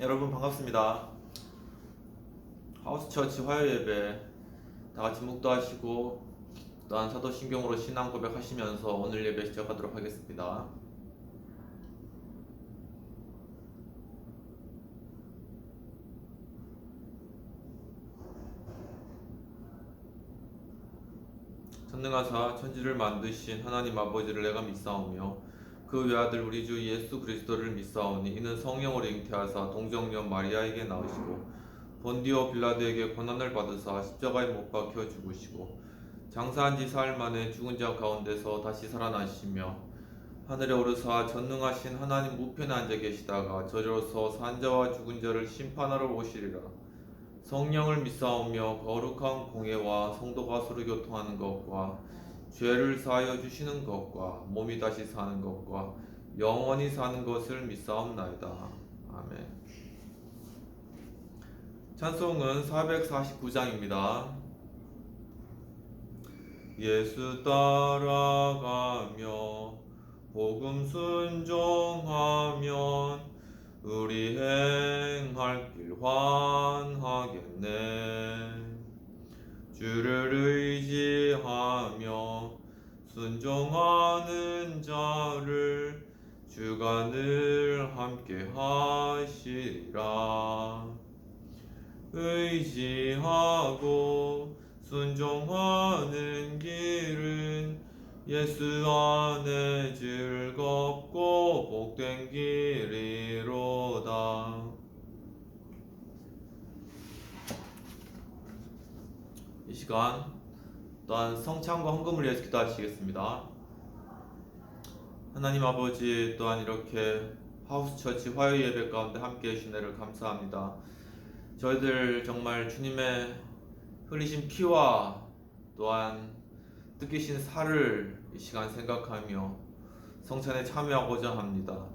여러분 반갑습니다. 하우스처치 화요예배 다같이 묵도하시고 또한 사도신경으로 신앙 고백하시면서 오늘 예배 시작하도록 하겠습니다. 전능하사 천지를 만드신 하나님 아버지를 내가 믿사오며 그 외아들 우리 주 예수 그리스도를 믿사오니 이는 성령으로 잉태하사 동정녀 마리아에게 나으시고 본디오 빌라도에게 고난을 받으사 십자가에 못 박혀 죽으시고 장사한 지 사흘 만에 죽은 자 가운데서 다시 살아나시며 하늘에 오르사 전능하신 하나님 우편에 앉아 계시다가 저리로서 산 자와 죽은 자를 심판하러 오시리라. 성령을 믿사오며 거룩한 공예와 성도가 서로 교통하는 것과 죄를 사하여 주시는 것과 몸이 다시 사는 것과 영원히 사는 것을 믿사옵나이다. 아멘. 찬송은 449장입니다. 예수 따라가며 복음 순종하면 우리 행할 길 환하겠네. 주를 의지하며 순종하는 자를 주가 늘 함께 하시리라. 의지하고 순종하는 길은 예수 안에 즐겁고 복된 길이로다. 이 시간 또한 성찬과 헌금을 위해서 기도하시겠습니다. 하나님 아버지, 또한 이렇게 하우스처치 화요 예배 가운데 함께 해주신 애를 감사합니다. 저희들 정말 주님의 흘리신 피와 또한 뜯기신 살을 이 시간 생각하며 성찬에 참여하고자 합니다.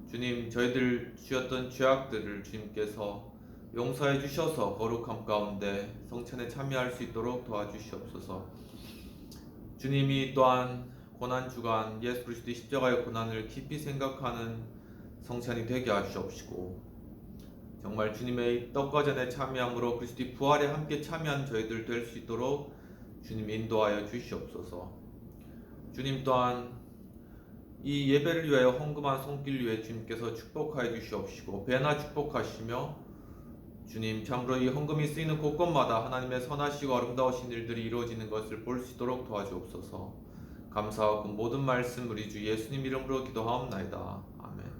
주님, 저희들 주셨던 죄악들을 주님께서 용서해 주셔서 거룩함 가운데 성찬에 참여할 수 있도록 도와주시옵소서. 주님이 또한 고난주간 예수 그리스도의 십자가의 고난을 깊이 생각하는 성찬이 되게 하시옵시고, 정말 주님의 떡과 잔에 참여함으로 그리스도의 부활에 함께 참여한 저희들 될 수 있도록 주님 인도하여 주시옵소서. 주님 또한 이 예배를 위하여 헌금한 손길 위에 주님께서 축복하여 주시옵시고 배나 축복하시며, 주님 참으로 이 헌금이 쓰이는 곳곳마다 하나님의 선하시고 아름다우신 일들이 이루어지는 것을 볼 수 있도록 도와주옵소서. 감사하고 모든 말씀 우리 주 예수님 이름으로 기도하옵나이다. 아멘.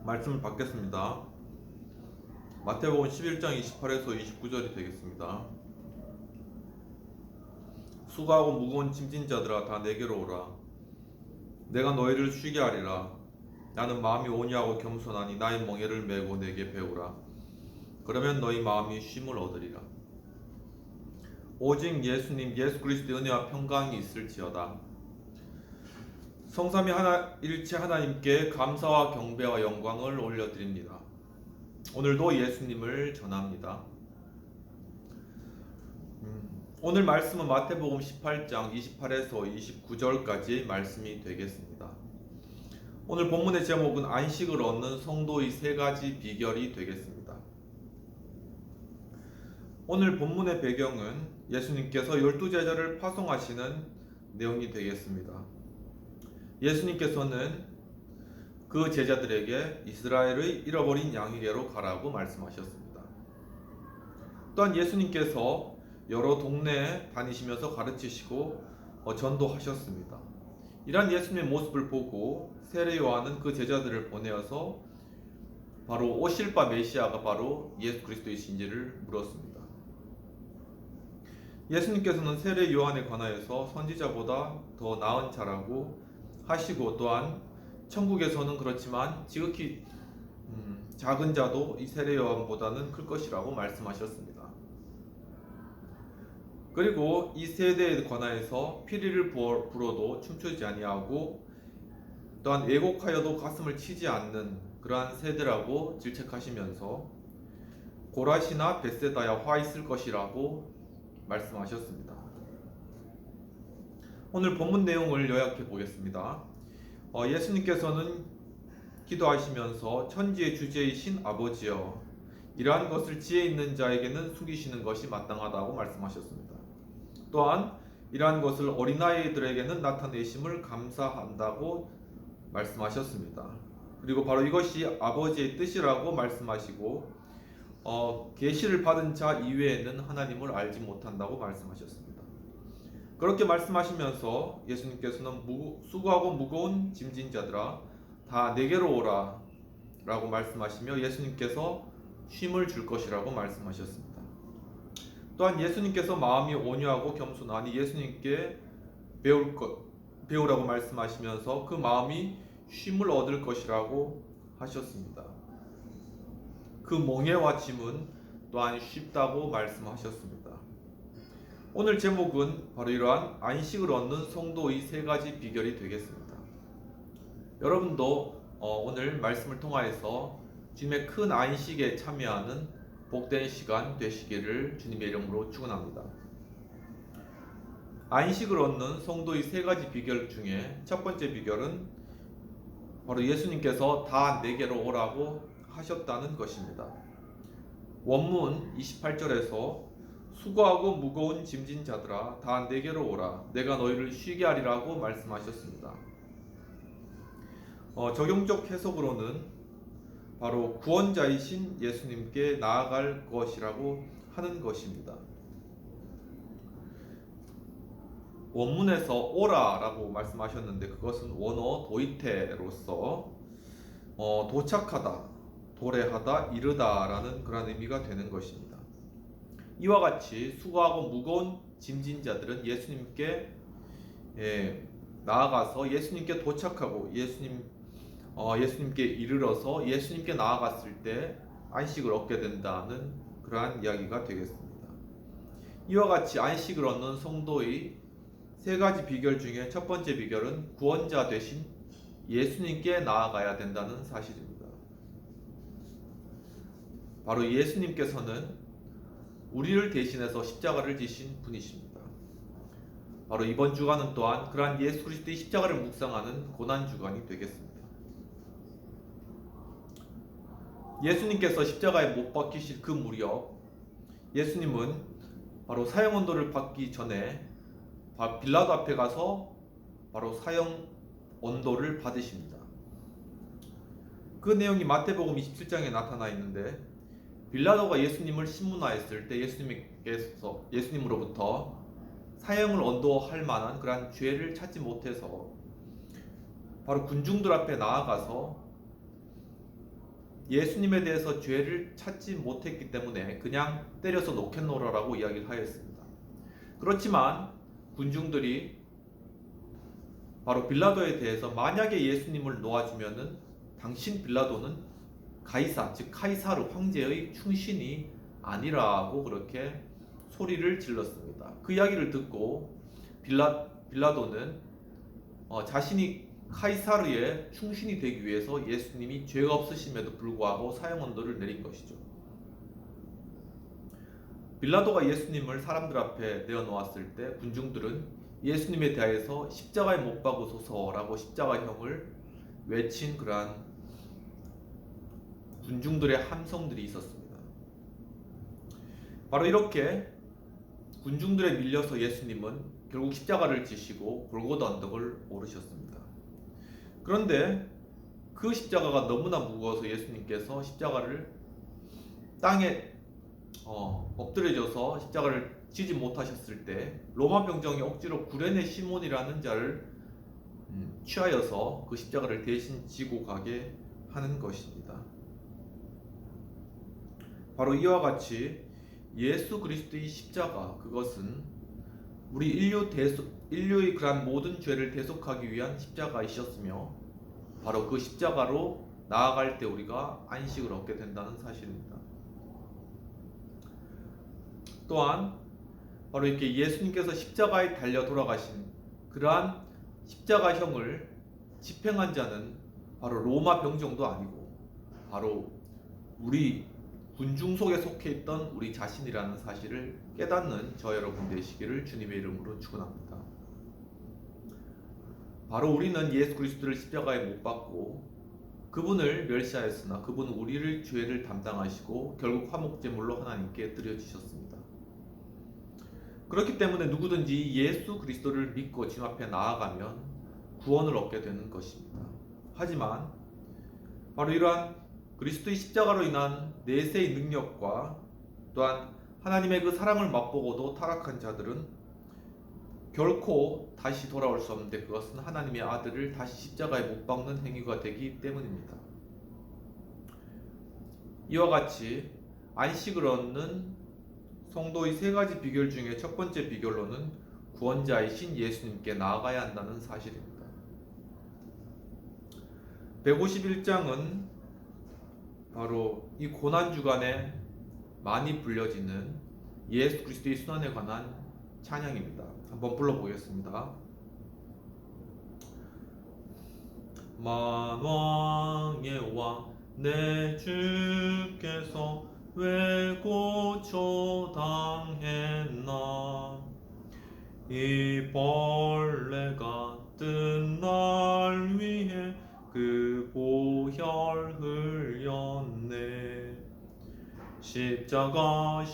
말씀을 받겠습니다. 마태복음 11장 28에서 29절이 되겠습니다. 수고하고 무거운 짐진 자들아 다 내게로 오라. 내가 너희를 쉬게 하리라. 나는 마음이 온유하고 겸손하니 나의 멍에를 메고 내게 배우라. 그러면 너희 마음이 쉼을 얻으리라. 오직 예수님 예수 그리스도의 은혜와 평강이 있을지어다. 성삼위 일체 하나님께 감사와 경배와 영광을 올려드립니다. 오늘도 예수님을 전합니다. 오늘 말씀은 마태복음 18장 28에서 29절까지 말씀이 되겠습니다. 오늘 본문의 제목은 안식을 얻는 성도의 세 가지 비결이 되겠습니다. 오늘 본문의 배경은 예수님께서 12제자를 파송하시는 내용이 되겠습니다. 예수님께서는 그 제자들에게 이스라엘의 잃어버린 양에게로 가라고 말씀하셨습니다. 또한 예수님께서 여러 동네에 다니시면서 가르치시고 전도하셨습니다. 이러한 예수님의 모습을 보고 세례 요한은 그 제자들을 보내어서 바로 오실 바 메시아가 바로 예수 그리스도이신지를 물었습니다. 예수님께서는 세례 요한에 관하여서 선지자보다 더 나은 자라고 하시고, 또한 천국에서는 그렇지만 지극히 작은 자도 이 세례 요한보다는 클 것이라고 말씀하셨습니다. 그리고 이 세대에 관하여서 피리를 불어도 춤추지 아니하고, 또한 애곡하여도 가슴을 치지 않는 그러한 세대라고 질책하시면서 고라시나 벳세다야 화 있을 것이라고 말씀하셨습니다. 오늘 본문 내용을 요약해 보겠습니다. 예수님께서는 기도하시면서 천지의 주제이신 아버지여, 이러한 것을 지혜 있는 자에게는 숨기시는 것이 마땅하다고 말씀하셨습니다. 또한 이러한 것을 어린아이들에게는 나타내심을 감사한다고 말씀하셨습니다. 그리고 바로 이것이 아버지의 뜻이라고 말씀하시고, 계시를 받은 자 이외에는 하나님을 알지 못한다고 말씀하셨습니다. 그렇게 말씀하시면서 예수님께서는 수고하고 무거운 짐진 자들아 다 내게로 오라 라고 말씀하시며 예수님께서 쉼을 줄 것이라고 말씀하셨습니다. 또한 예수님께서 마음이 온유하고 겸손하니 예수님께 배우라고 말씀하시면서 그 마음이 쉼을 얻을 것이라고 하셨습니다. 그 멍에와 짐은 또한 쉽다고 말씀하셨습니다. 오늘 제목은 바로 이러한 안식을 얻는 성도의 세 가지 비결이 되겠습니다. 여러분도 오늘 말씀을 통하여서 주님의 큰 안식에 참여하는 복된 시간 되시기를 주님의 이름으로 축원합니다. 안식을 얻는 성도의 세 가지 비결 중에 첫 번째 비결은 바로 예수님께서 다 내게로 오라고 하셨다는 것입니다. 원문 28절에서 수고하고 무거운 짐진 자들아 다 내게로 오라 내가 너희를 쉬게 하리라고 말씀하셨습니다. 적용적 해석으로는 바로 구원자이신 예수님께 나아갈 것이라고 하는 것입니다. 원문에서 오라라고 말씀하셨는데 그것은 원어 도이테로서 도착하다, 도래하다, 이르다라는 그런 의미가 되는 것입니다. 이와 같이 수고하고 무거운 짐진 자들은 예수님께 나아가서 예수님께 도착하고 예수님께 이르러서 예수님께 나아갔을 때 안식을 얻게 된다는 그러한 이야기가 되겠습니다. 이와 같이 안식을 얻는 성도의 세 가지 비결 중에 첫 번째 비결은 구원자 되신 예수님께 나아가야 된다는 사실입니다. 바로 예수님께서는 우리를 대신해서 십자가를 지신 분이십니다. 바로 이번 주간은 또한 그러한 예수 그리스도의 십자가를 묵상하는 고난 주간이 되겠습니다. 예수님께서 십자가에 못 박히실 그 무렵 예수님은 바로 사형 언도를 받기 전에 빌라도 앞에 가서 바로 사형 언도를 받으십니다. 그 내용이 마태복음 27장에 나타나 있는데 빌라도가 예수님을 신문하였을 때 예수님으로부터 사형을 언도할 만한 그러한 죄를 찾지 못해서 바로 군중들 앞에 나아가서 예수님에 대해서 죄를 찾지 못했기 때문에 그냥 때려서 놓겠노라라고 이야기를 하였습니다. 그렇지만 군중들이 바로 빌라도에 대해서 만약에 예수님을 놓아주면은 당신 빌라도는 가이사 즉 카이사르 황제의 충신이 아니라고 그렇게 소리를 질렀습니다. 그 이야기를 듣고 빌라도는 자신이 카이사르의 충신이 되기 위해서 예수님이 죄가 없으심에도 불구하고 사형 언도를 내린 것이죠. 빌라도가 예수님을 사람들 앞에 내어놓았을 때 군중들은 예수님에 대하여서 십자가에 못 박으소서라고 십자가형을 외친 그러한 군중들의 함성들이 있었습니다. 바로 이렇게 군중들에 밀려서 예수님은 결국 십자가를 지시고 골고다 언덕을 오르셨습니다. 그런데 그 십자가가 너무나 무거워서 예수님께서 십자가를 땅에 엎드려져서 십자가를 지지 못하셨을 때 로마 병정이 억지로 구레네 시몬이라는 자를 취하여서 그 십자가를 대신 지고 가게 하는 것입니다. 바로 이와 같이 예수 그리스도의 십자가, 그것은 우리 인류의 그러한 모든 죄를 대속하기 위한 십자가이셨으며 바로 그 십자가로 나아갈 때 우리가 안식을 얻게 된다는 사실입니다. 또한 바로 이렇게 예수님께서 십자가에 달려 돌아가신 그러한 십자가형을 집행한 자는 바로 로마 병정도 아니고 바로 우리 군중 속에 속해 있던 우리 자신이라는 사실을 깨닫는 저 여러분 되시기를 주님의 이름으로 축원합니다. 바로 우리는 예수 그리스도를 십자가에 못 박고 그분을 멸시하였으나 그분은 우리를 죄를 담당하시고 결국 화목제물로 하나님께 드려주셨습니다. 그렇기 때문에 누구든지 예수 그리스도를 믿고 주님 앞에 나아가면 구원을 얻게 되는 것입니다. 하지만 바로 이러한 그리스도의 십자가로 인한 내세의 능력과 또한 하나님의 그 사랑을 맛보고도 타락한 자들은 결코 다시 돌아올 수 없는데 그것은 하나님의 아들을 다시 십자가에 못 박는 행위가 되기 때문입니다. 이와 같이 안식을 얻는 성도의 세 가지 비결 중에 첫 번째 비결로는 구원자이신 예수님께 나아가야 한다는 사실입니다. 151장은 바로 이 고난주간에 많이 불려지는 예수 그리스도의 순환에 관한 찬양입니다. 한번 불러보겠습니다. 만왕의 왕 내 주께서 왜 고초당했나 이 벌레 같은 날 위해 그 보혈 흘렸네. 십자가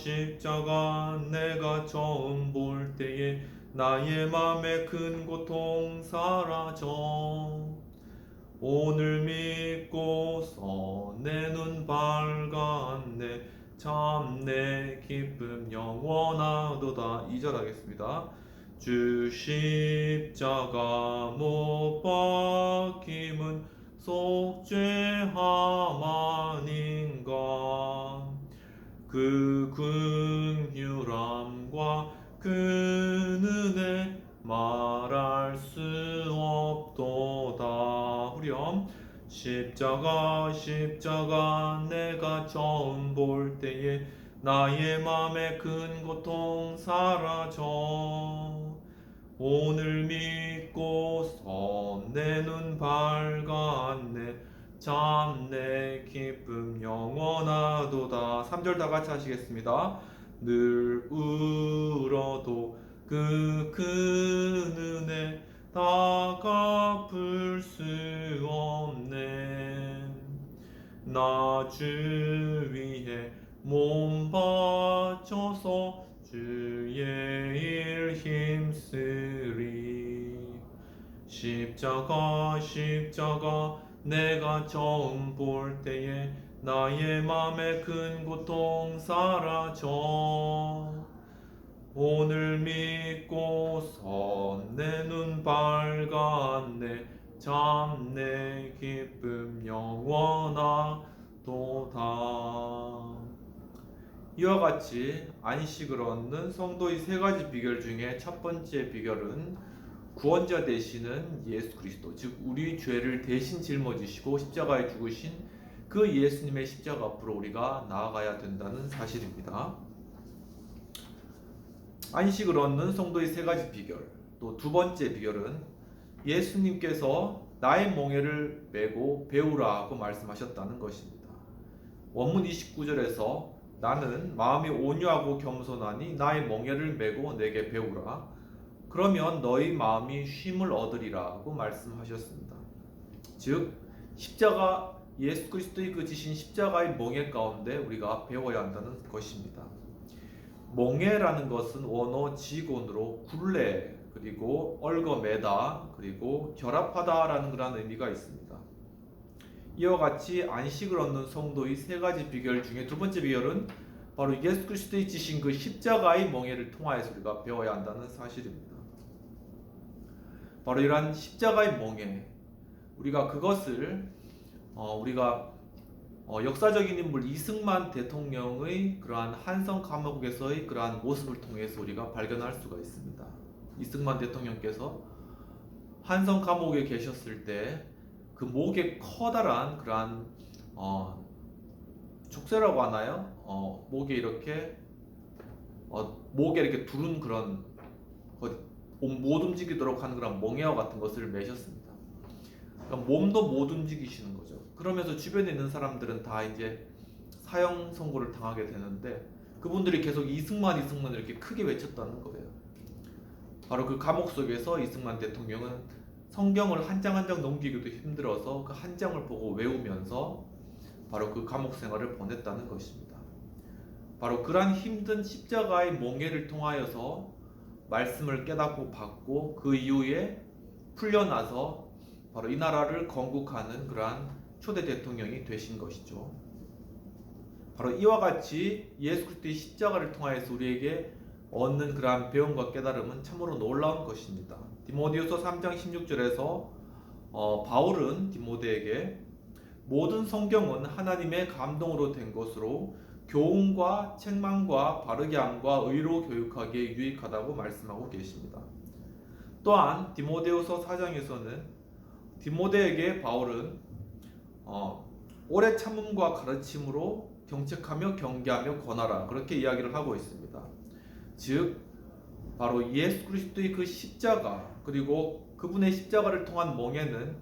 내가 처음 볼 때에 나의 맘에 큰 고통 사라져 오늘 믿고서 내 눈 밝았네 참 내 기쁨 영원하도다. 2절 하겠습니다. 주 십자가 못 박힘은 속죄함 아닌가 그 긍휼함과 그 은혜 말할 수 없도다. 후렴 십자가 내가 처음 볼 때에 나의 맘에 큰 고통 사라져 오늘 믿고서 내 눈 밝았네 참 내 기쁨 영원하도다. 3절 다 같이 하시겠습니다. 늘 울어도 그 은혜 다 갚을 수 없네. 나 주 위해 몸 바쳐서 주의 일 힘쓰리. 십자가 내가 처음 볼 때에 나의 맘에 큰 고통 사라져 오늘 믿고서 내 눈 밝았네 참 내 기쁨 영원하도다. 이와 같이 안식을 얻는 성도의 세 가지 비결 중에 첫 번째 비결은 구원자 되시는 예수 그리스도, 즉 우리 죄를 대신 짊어지시고 십자가에 죽으신 그 예수님의 십자가 앞으로 우리가 나아가야 된다는 사실입니다. 안식을 얻는 성도의 세 가지 비결, 또 두 번째 비결은 예수님께서 나의 멍에를 메고 배우라 하고 말씀하셨다는 것입니다. 원문 29절에서 나는 마음이 온유하고 겸손하니 나의 멍에를 메고 내게 배우라. 그러면 너희 마음이 쉼을 얻으리라고 말씀하셨습니다. 즉 십자가 예수 그리스도의 그 지신 십자가의 멍에 가운데 우리가 배워야 한다는 것입니다. 멍에라는 것은 원어 지곤으로 굴레 그리고 얽어매다 그리고 결합하다라는 그런 의미가 있습니다. 이와 같이 안식을 얻는 성도의 세 가지 비결 중에 두 번째 비결은 바로 예수 그리스도의 지신 그 십자가의 멍에를 통하여서 우리가 배워야 한다는 사실입니다. 바로 이러한 십자가의 멍에 우리가 그것을 우리가 역사적인 인물 이승만 대통령의 그러한 한성 감옥에서의 그러한 모습을 통해서 우리가 발견할 수가 있습니다. 이승만 대통령께서 한성 감옥에 계셨을 때 그 목에 커다란 그러한 족쇄라고 하나요? 목에 이렇게 목에 이렇게 두른 그런 못 움직이도록 하는 그런 멍에와 같은 것을 매셨습니다. 그러니까 몸도 못 움직이시는 거죠. 그러면서 주변에 있는 사람들은 다 이제 사형 선고를 당하게 되는데 그분들이 계속 이승만 이렇게 크게 외쳤다는 거예요. 바로 그 감옥 속에서 이승만 대통령은 성경을 한 장 한 장 넘기기도 힘들어서 그 한 장을 보고 외우면서 바로 그 감옥 생활을 보냈다는 것입니다. 바로 그러한 힘든 십자가의 몽해를 통하여서 말씀을 깨닫고 받고 그 이후에 풀려나서 바로 이 나라를 건국하는 그러한 초대 대통령이 되신 것이죠. 바로 이와 같이 예수 그리스도의 십자가를 통하여서 우리에게 얻는 그러한 배움과 깨달음은 참으로 놀라운 것입니다. 디모데후서 3장 16절에서 바울은 디모데에게 모든 성경은 하나님의 감동으로 된 것으로 교훈과 책망과 바르게 함과 의로 교육하기에 유익하다고 말씀하고 계십니다. 또한 디모데후서 4장에서는 디모데에게 바울은 오래 참음과 가르침으로 경책하며 경계하며 권하라 그렇게 이야기를 하고 있습니다. 즉 바로 예수 그리스도의 그 십자가 그리고 그분의 십자가를 통한 멍에는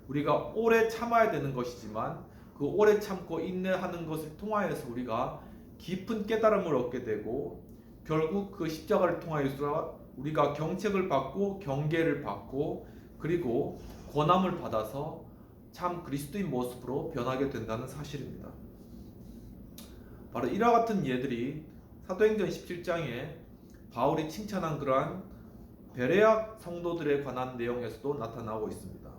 우리가 오래 참아야 되는 것이지만 그 오래 참고 인내하는 것을 통하여서 우리가 깊은 깨달음을 얻게 되고 결국 그 십자가를 통하여서 우리가 경책을 받고 경계를 받고 그리고 권함을 받아서 참 그리스도의 모습으로 변하게 된다는 사실입니다. 바로 이와 같은 예들이 사도행전 17장에 바울이 칭찬한 그러한 베레아 성도들에 관한 내용에서도 나타나고 있습니다.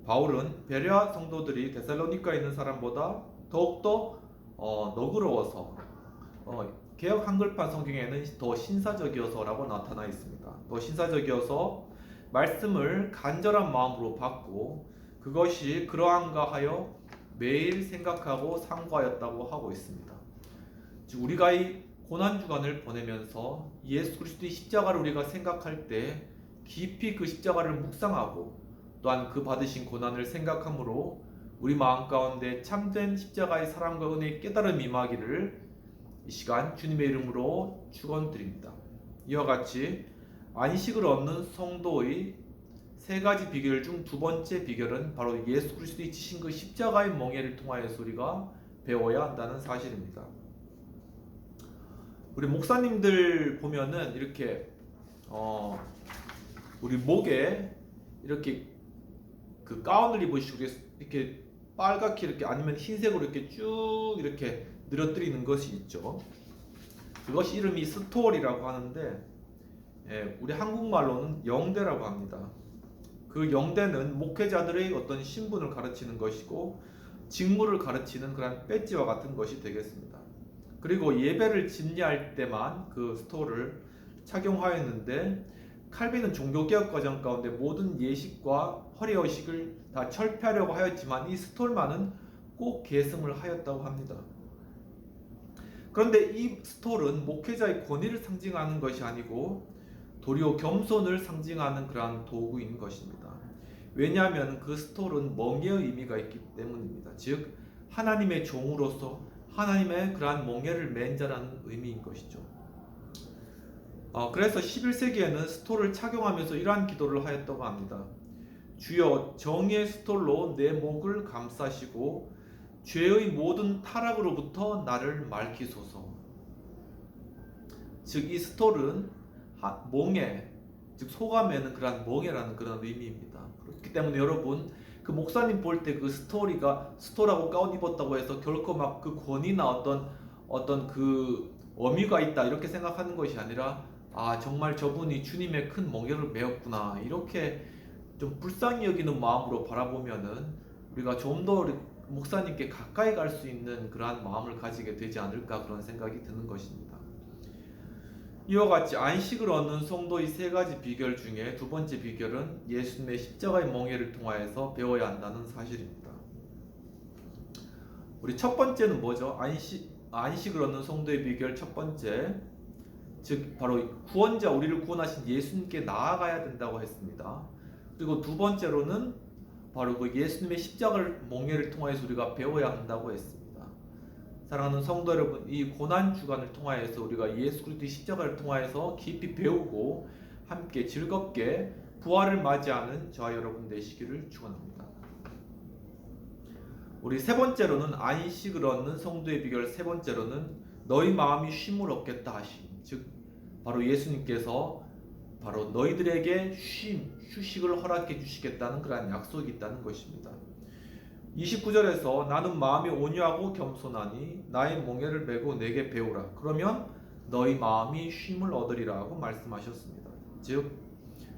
바울은 베레아 성도들이 데살로니카에 있는 사람보다 더욱더 너그러워서 개역 한글판 성경에는 더 신사적이어서라고 나타나 있습니다. 더 신사적이어서 말씀을 간절한 마음으로 받고 그것이 그러한가 하여 매일 생각하고 상고하였다고 하고 있습니다. 즉 우리가 이 고난주간을 보내면서 예수 그리스도의 십자가를 우리가 생각할 때 깊이 그 십자가를 묵상하고 또한 그 받으신 고난을 생각함으로 우리 마음 가운데 참된 십자가의 사랑과 은혜의 깨달음이 임하기를 이 시간 주님의 이름으로 축원드립니다. 이와 같이 안식을 얻는 성도의 세 가지 비결 중 두 번째 비결은 바로 예수 그리스도의 지신 그 십자가의 멍에를 통하여서 우리가 배워야 한다는 사실입니다. 우리 목사님들 보면은 이렇게 우리 목에 이렇게 그 가운을 입으시고 이렇게 빨갛게 이렇게 아니면 흰색으로 이렇게 쭉 이렇게 늘어뜨리는 것이 있죠. 그것이 이름이 스톨이라고 하는데 우리 한국말로는 영대라고 합니다. 그 영대는 목회자들의 어떤 신분을 가르치는 것이고 직무를 가르치는 그런 배지와 같은 것이 되겠습니다. 그리고 예배를 집례할 때만 그 스톨을 착용하였는데 칼빈은 종교개혁 과정 가운데 모든 예식과 허례의식을 다 철폐하려고 하였지만 이 스톨만은 꼭 계승을 하였다고 합니다. 그런데 이 스톨은 목회자의 권위를 상징하는 것이 아니고 도리어 겸손을 상징하는 그러한 도구인 것입니다. 왜냐하면 그 스톨은 멍에의 의미가 있기 때문입니다. 즉 하나님의 종으로서 하나님의 그러한 멍에를 맨 자라는 의미인 것이죠. 그래서 11세기에는 스톨을 착용하면서 이러한 기도를 하였다고 합니다. 주여 정의의 스톨로 내 목을 감싸시고 죄의 모든 타락으로부터 나를 맑히소서. 즉 이 스톨은 멍에, 즉 소가 매는 그러한 멍에라는 그런 의미입니다. 그렇기 때문에 여러분 그 목사님 볼 때 그 스톨하고 가운 입었다고 해서 결코 막 그 권위나 어떤 그 어미가 있다 이렇게 생각하는 것이 아니라 정말 저분이 주님의 큰 멍에를 메었구나 이렇게 좀 불쌍히 여기는 마음으로 바라보면은 우리가 좀 더 목사님께 가까이 갈 수 있는 그러한 마음을 가지게 되지 않을까 그런 생각이 드는 것입니다. 이와 같이 안식을 얻는 성도의 세 가지 비결 중에 두 번째 비결은 예수님의 십자가의 멍에를 통하여서 배워야 한다는 사실입니다. 우리 첫 번째는 뭐죠? 안식을 얻는 성도의 비결 첫 번째, 즉 바로 구원자 우리를 구원하신 예수님께 나아가야 된다고 했습니다. 그리고 두 번째로는 바로 그 예수님의 십자가를 몽예를 통해서 우리가 배워야 한다고 했습니다. 사랑하는 성도 여러분, 이 고난 주간을 통하여서 우리가 예수 그리스도의 십자가를 통하여서 깊이 배우고 함께 즐겁게 부활을 맞이하는 저와 여러분 되시기를 축원합니다. 우리 세 번째로는 안식을 얻는 성도의 비결 세 번째로는 너희 마음이 쉼을 얻겠다 하심, 즉 바로 예수님께서 바로 너희들에게 휴식을 허락해 주시겠다는 그러한 약속이 있다는 것입니다. 29절에서 나는 마음이 온유하고 겸손하니 나의 몽에를 메고 내게 배우라. 그러면 너희 마음이 쉼을 얻으리라 하고 말씀하셨습니다. 즉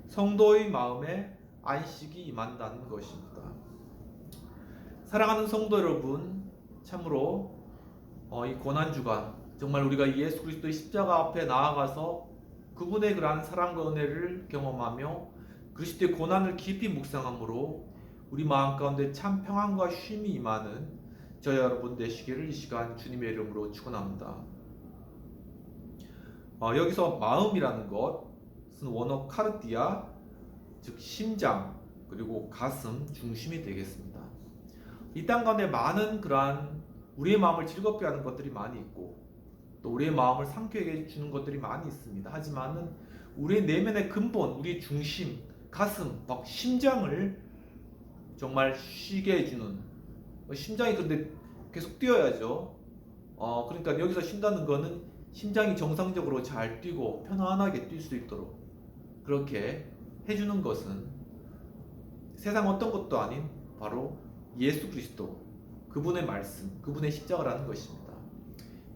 성도의 마음에 안식이 임한다는 것입니다. 사랑하는 성도 여러분, 참으로 이 고난주간 정말 우리가 예수 그리스도의 십자가 앞에 나아가서 그분의 그러한 사랑과 은혜를 경험하며 그리스도의 고난을 깊이 묵상함으로 우리 마음 가운데 참 평안과 쉼이 임하는 저희 여러분 되시기를 이 시간 주님의 이름으로 축원합니다. 여기서 마음이라는 것은 원어 카르디아, 즉 심장 그리고 가슴 중심이 되겠습니다. 이 땅 가운데 많은 그러한 우리의 마음을 즐겁게 하는 것들이 많이 있고 또 우리의 마음을 상쾌하게 해주는 것들이 많이 있습니다. 하지만은 우리의 내면의 근본, 우리의 중심, 가슴, 막 심장을 정말 쉬게 해주는, 심장이 근데 계속 뛰어야죠. 그러니까 여기서 쉰다는 거는 심장이 정상적으로 잘 뛰고 편안하게 뛸 수 있도록 그렇게 해주는 것은 세상 어떤 것도 아닌 바로 예수 그리스도, 그분의 말씀, 그분의 십자가라는 것입니다.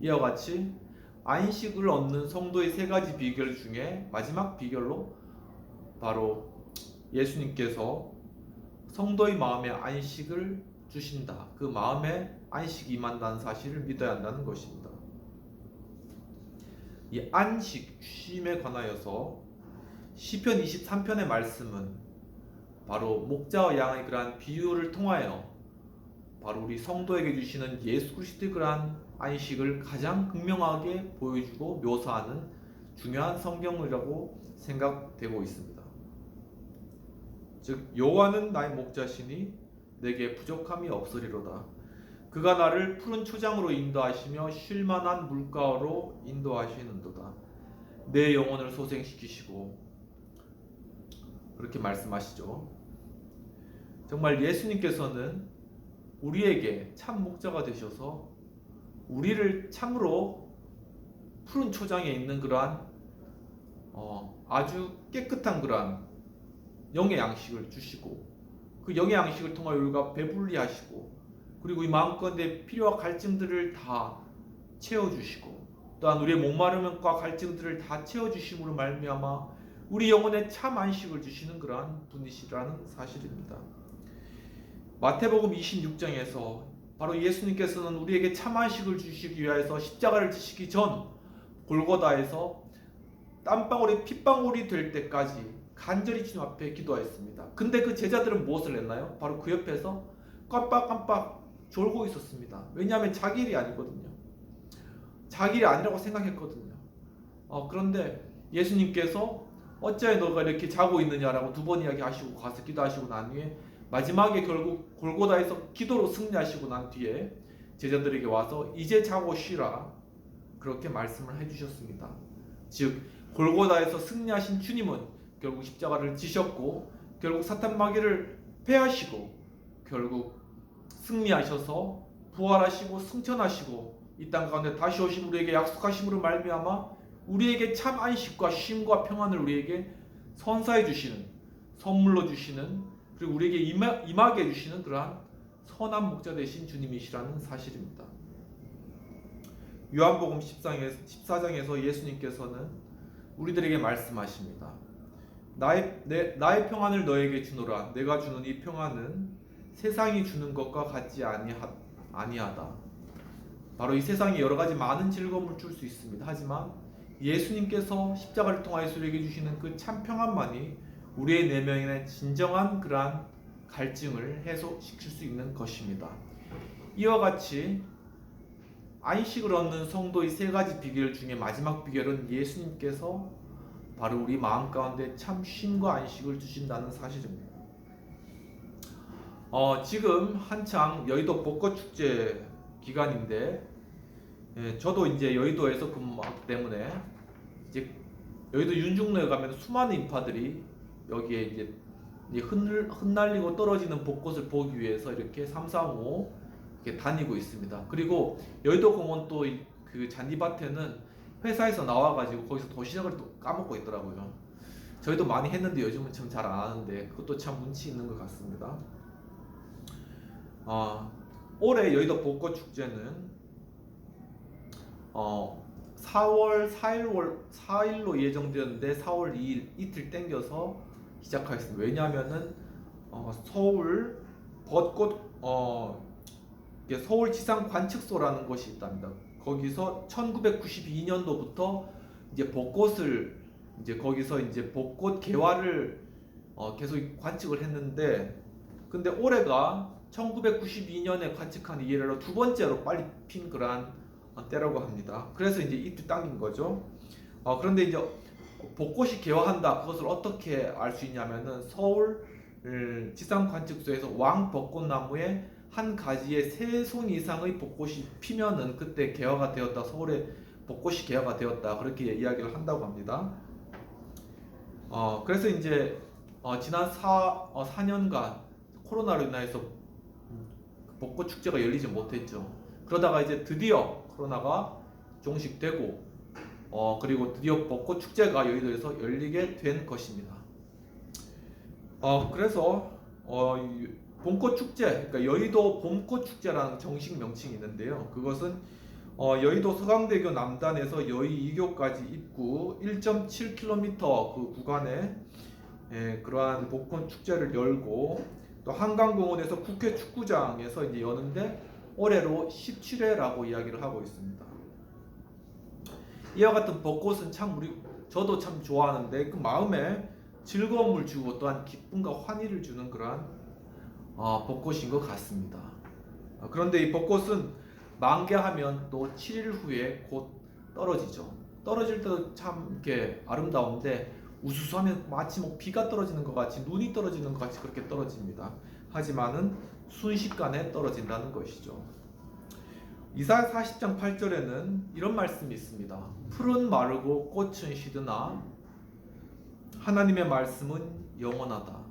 이와 같이 안식을 얻는 성도의 세 가지 비결 중에 마지막 비결로 바로 예수님께서 성도의 마음에 안식을 주신다. 그 마음에 안식이 임한다는 사실을 믿어야 한다는 것입니다. 이 안식, 쉼에 관하여서 시편 23편의 말씀은 바로 목자와 양의 그러한 비유를 통하여 바로 우리 성도에게 주시는 예수 그리스도의 그러한 안식을 가장 극명하게 보여주고 묘사하는 중요한 성경이라고 생각되고 있습니다. 즉 여호와는 나의 목자시니 내게 부족함이 없으리로다. 그가 나를 푸른 초장으로 인도하시며 쉴만한 물가로 인도하시는도다. 내 영혼을 소생시키시고, 그렇게 말씀하시죠. 정말 예수님께서는 우리에게 참 목자가 되셔서 우리를 참으로 푸른 초장에 있는 그러한 아주 깨끗한 그러한 영의 양식을 주시고 그 영의 양식을 통하여 우리가 배불리 하시고 그리고 이 마음가운데 필요와 갈증들을 다 채워주시고 또한 우리의 목마름과 갈증들을 다 채워주심으로 말미암아 우리 영혼에 참 안식을 주시는 그러한 분이시라는 사실입니다. 마태복음 26장에서 바로 예수님께서는 우리에게 참 안식을 주시기 위하여서 십자가를 지시기 전 골고다에서 땀방울이 핏방울이 될 때까지 간절히 주님 앞에 기도하였습니다. 근데 그 제자들은 무엇을 했나요? 바로 그 옆에서 깜빡깜빡 졸고 있었습니다. 왜냐하면 자기 일이 아니거든요. 자기 일이 아니라고 생각했거든요. 그런데 예수님께서 어찌하여 너가 이렇게 자고 있느냐라고 두 번 이야기하시고 가서 기도하시고 난 후에 마지막에 결국 골고다에서 기도로 승리하시고 난 뒤에 제자들에게 와서 이제 자고 쉬라 그렇게 말씀을 해주셨습니다. 즉 골고다에서 승리하신 주님은 결국 십자가를 지셨고 결국 사탄 마귀를 패하시고 결국 승리하셔서 부활하시고 승천하시고 이 땅 가운데 다시 오신 우리에게 약속하심으로 말미암아 우리에게 참 안식과 쉼과 평안을 우리에게 선사해 주시는, 선물로 주시는, 그리고 우리에게 임하게 해주시는 그러한 선한 목자 되신 주님이시라는 사실입니다. 요한복음 14장에서 예수님께서는 우리들에게 말씀하십니다. 나의 평안을 너에게 주노라. 내가 주는 이 평안은 세상이 주는 것과 같지 아니하다. 바로 이 세상이 여러 가지 많은 즐거움을 줄 수 있습니다. 하지만 예수님께서 십자가를 통하여서 우리에게 주시는 그 참 평안만이 우리의 내면의 진정한 그러한 갈증을 해소시킬 수 있는 것입니다. 이와 같이 안식을 얻는 성도의 세 가지 비결 중에 마지막 비결은 예수님께서 바로 우리 마음 가운데 참 쉼과 안식을 주신다는 사실입니다. 지금 한창 여의도 벚꽃축제 기간인데, 저도 이제 여의도에서 근무하기 때문에 이제 여의도 윤중로에 가면 수많은 인파들이 여기에 이제 흩날리고 떨어지는 벚꽃을 보기 위해서 이렇게 삼삼오오 이렇게 다니고 있습니다. 그리고 여의도 공원 또 그 잔디밭에는 회사에서 나와가지고 거기서 도시락을 또 까먹고 있더라고요. 저희도 많이 했는데 요즘은 참 잘 안 하는데 그것도 참 운치 있는 것 같습니다. 올해 여의도 벚꽃 축제는 4월 4일로 예정되었는데 4월 2일 이틀 땡겨서 시작하겠습니다. 왜냐하면은 서울 벚꽃 서울 지상 관측소라는 것이 있답니다. 거기서 1992년도부터 이제 벚꽃을 이제 거기서 이제 벚꽃 개화를 계속 관측을 했는데, 근데 올해가 1992년에 관측한 이래로 두 번째로 빨리 핀 그러한 때라고 합니다. 그래서 이제 이틀 당긴 거죠. 그런데 이제 벚꽃이 개화한다. 그것을 어떻게 알 수 있냐면은 서울 지상 관측소에서 왕 벚꽃나무에 한 가지에 3손 이상의 벚꽃이 피면은 그때 개화가 되었다. 서울에 벚꽃이 개화가 되었다. 그렇게 이야기를 한다고 합니다. 그래서 이제 지난 4년간 코로나로 인해서 벚꽃 축제가 열리지 못했죠. 그러다가 이제 드디어 코로나가 종식되고 그리고 드디어 벚꽃 축제가 여의도에서 열리게 된 것입니다. 그래서 봄꽃 축제, 그러니까 여의도 봄꽃 축제라는 정식 명칭이 있는데요. 그것은 여의도 서강대교 남단에서 여의 2교까지 입구 1.7km 그 구간에 그러한 봄꽃 축제를 열고, 또 한강공원에서 국회 축구장에서 이제 여는데 올해로 17회라고 이야기를 하고 있습니다. 이와 같은 벚꽃은 참 저도 참 좋아하는데 그 마음에 즐거움을 주고 또한 기쁨과 환희를 주는 그러한 벚꽃인 것 같습니다. 그런데 이 벚꽃은 만개하면 또 7일 후에 곧 떨어지죠. 떨어질 때도 참 이렇게 아름다운데 우수수하면 마치 비가 떨어지는 것 같이, 눈이 떨어지는 것 같이 그렇게 떨어집니다. 하지만은 순식간에 떨어진다는 것이죠. 이사야 40장 8절에는 이런 말씀이 있습니다. 풀은 마르고 꽃은 시드나 하나님의 말씀은 영원하다.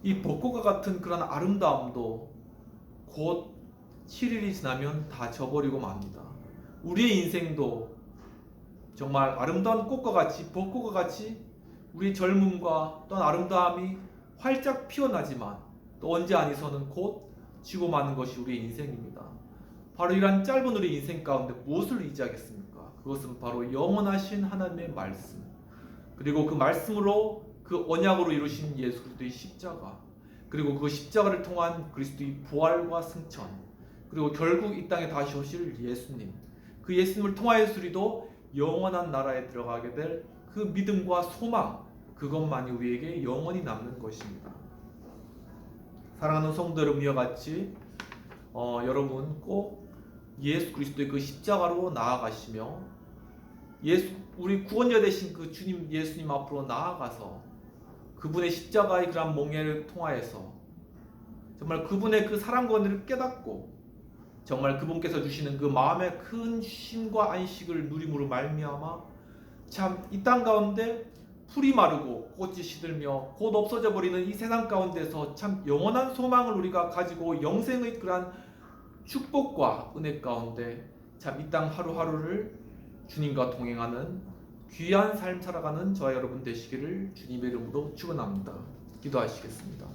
이 벚꽃과 같은 그런 아름다움도 곧 7일이 지나면 다 져버리고 맙니다. 우리의 인생도 정말 아름다운 꽃과 같이, 벚꽃과 같이 우리의 젊음과 또한 아름다움이 활짝 피어나지만 또 언제 아니서는 곧 지고 마는 것이 우리의 인생입니다. 바로 이러한 짧은 우리 인생 가운데 무엇을 의지하겠습니까? 그것은 바로 영원하신 하나님의 말씀, 그리고 그 말씀으로 그 언약으로 이루신 예수 그리스도의 십자가, 그리고 그 십자가를 통한 그리스도의 부활과 승천, 그리고 결국 이 땅에 다시 오실 예수님, 그 예수님을 통하여서 우리도 영원한 나라에 들어가게 될 그 믿음과 소망, 그것만이 우리에게 영원히 남는 것입니다. 사랑하는 성도 여러분, 이와 같이 여러분 꼭 예수 그리스도의 그 십자가로 나아가시며 우리 구원자 되신 그 주님 예수님 앞으로 나아가서 그분의 십자가의 그런 몽예를 통하여서 정말 그분의 그 사랑과 은혜를 깨닫고 정말 그분께서 주시는 그 마음의 큰 쉼과 안식을 누림으로 말미암아 참 이 땅 가운데 풀이 마르고 꽃이 시들며 곧 없어져 버리는 이 세상 가운데서 참 영원한 소망을 우리가 가지고 영생의 그러한 축복과 은혜 가운데 참 이 땅 하루하루를 주님과 동행하는 귀한 삶 살아가는 저와 여러분 되시기를 주님의 이름으로 축원합니다. 기도하시겠습니다.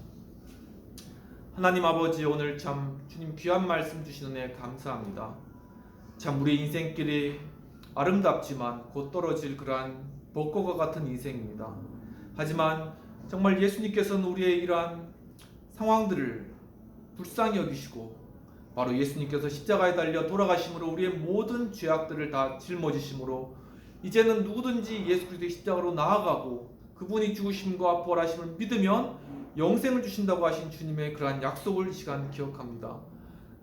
하나님 아버지, 오늘 참 주님 귀한 말씀 주시는 은혜 감사합니다. 참 우리 인생길이 아름답지만 곧 떨어질 그러한 벚꽃과 같은 인생입니다. 하지만 정말 예수님께서는 우리의 이러한 상황들을 불쌍히 여기시고 바로 예수님께서 십자가에 달려 돌아가심으로 우리의 모든 죄악들을 다 짊어지심으로 이제는 누구든지 예수 그리스도의 십자가로 나아가고 그분이 죽으심과 부활하심을 믿으면 영생을 주신다고 하신 주님의 그러한 약속을 이 시간 기억합니다.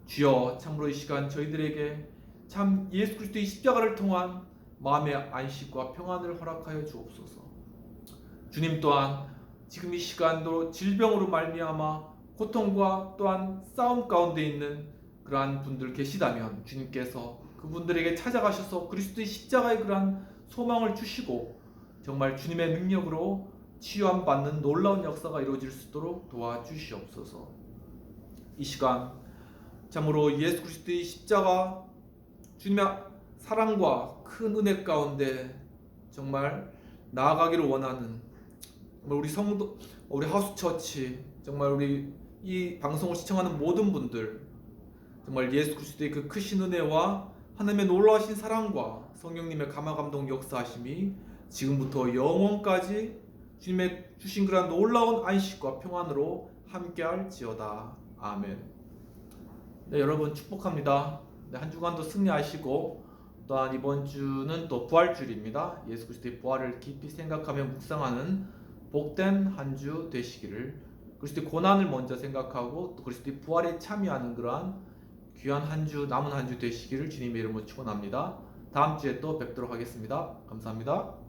주여, 참으로 이 시간 저희들에게 참 예수 그리스도의 십자가를 통한 마음의 안식과 평안을 허락하여 주옵소서. 주님 또한 지금 이 시간도 질병으로 말미암아 고통과 또한 싸움 가운데 있는 그러한 분들 계시다면 주님께서 그분들에게 찾아가셔서 그리스도의 십자가의 그러한 소망을 주시고 정말 주님의 능력으로 치유함 받는 놀라운 역사가 이루어질 수 있도록 도와주시옵소서. 이 시간 참으로 예수 그리스도의 십자가 주님의 사랑과 큰 은혜 가운데 정말 나아가기를 원하는 정말 우리 성도, 우리 하우스처치, 정말 우리 이 방송을 시청하는 모든 분들 정말 예수 그리스도의 그 크신 은혜와 하나님의 놀라우신 사랑과 성령님의 감화 감동 역사하심이 지금부터 영원까지 주님의 주신 그런 놀라운 안식과 평안으로 함께할지어다. 아멘. 네, 여러분 축복합니다. 네, 한 주간도 승리하시고 또한 이번 주는 또 부활주일입니다. 예수 그리스도의 부활을 깊이 생각하며 묵상하는 복된 한 주 되시기를, 그리스도의 고난을 먼저 생각하고 또 그리스도의 부활에 참여하는 그러한 귀한 한 주, 남은 한 주 되시기를 주님의 이름으로 축원합니다. 다음 주에 또 뵙도록 하겠습니다. 감사합니다.